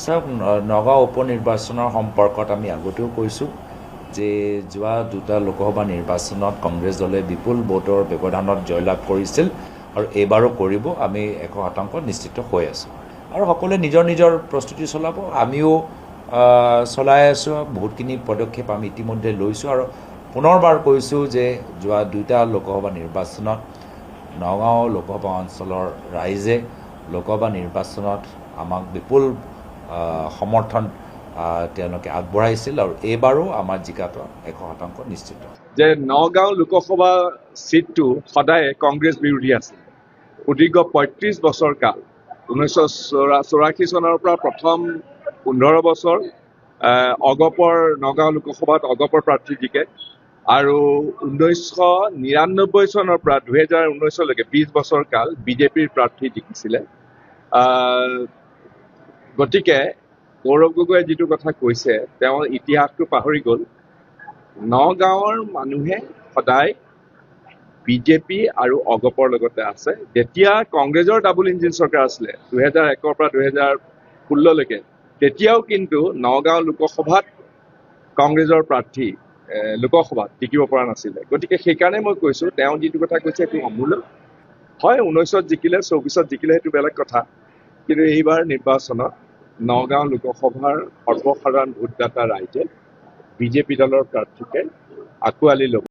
চাওক নগাঁও উপনিৰ্বাচনৰ সম্পৰ্কত আমি আগতেও কৈছোঁ যে যোৱা দুটা লোকসভা নিৰ্বাচনত কংগ্ৰেছ দলে বিপুল ভোটৰ ব্যৱধানত জয়লাভ কৰিছিল আৰু এইবাৰো কৰিব। আমি 100% নিশ্চিত হৈ আছোঁ আৰু সকলোৱে নিজৰ নিজৰ প্ৰস্তুতি চলাব। আমিও চলাই আছোঁ। বহুতখিনি পদক্ষেপ আমি ইতিমধ্যে লৈছোঁ আৰু পুনৰবাৰ কৈছোঁ যে যোৱা দুটা লোকসভা নিৰ্বাচনত নগাঁও লোকসভা অঞ্চলৰ ৰাইজে লোকসভা নিৰ্বাচনত আমাক বিপুল সমৰ্থন তেওঁলোকে আগবঢ়াইছিল আৰু এইবাৰো আমাৰ জিকাটো 100% নিশ্চিত। যে নগাঁও লোকসভা সিটটো সদায় কংগ্ৰেছ বিৰোধী আছিল। সুদীৰ্ঘ ৩৫ বছৰ কাল 1984 চনৰ পৰা প্ৰথম 15 বছৰ অগপৰ নগাঁও লোকসভাত অগপৰ প্ৰাৰ্থী জিকে আৰু 1999 চনৰ পৰা 2019লৈকে 20 বছৰ কাল বিজেপিৰ প্ৰাৰ্থী জিকিছিলে। গতিকে গৌৰৱ গগৈয়ে যিটো কথা কৈছে তেওঁৰ ইতিহাসটো পাহৰি গ'ল। নগাঁৱৰ মানুহে সদায় বিজেপি আৰু অগপৰ লগতে আছে। যেতিয়া কংগ্ৰেছৰ ডাবল ইঞ্জিন চৰকাৰ আছিলে 2001 পৰা 2016লৈকে, তেতিয়াও কিন্তু নগাঁও লোকসভাত কংগ্ৰেছৰ প্ৰাৰ্থী লোকসভাত জিকিব পৰা নাছিলে। গতিকে সেইকাৰণে মই কৈছোঁ তেওঁ যিটো কথা কৈছে সেইটো অমূল্য হয়। 19ত জিকিলে 24ত জিকিলে সেইটো বেলেগ কথা, কিন্তু এইবাৰ নিৰ্বাচনত নগাঁও লোকসভাৰ সৰ্বসাধাৰণ ভোটদাতা ৰাইজে বিজেপি দলৰ প্ৰাৰ্থীকে আঁকোৱালি ল'ব।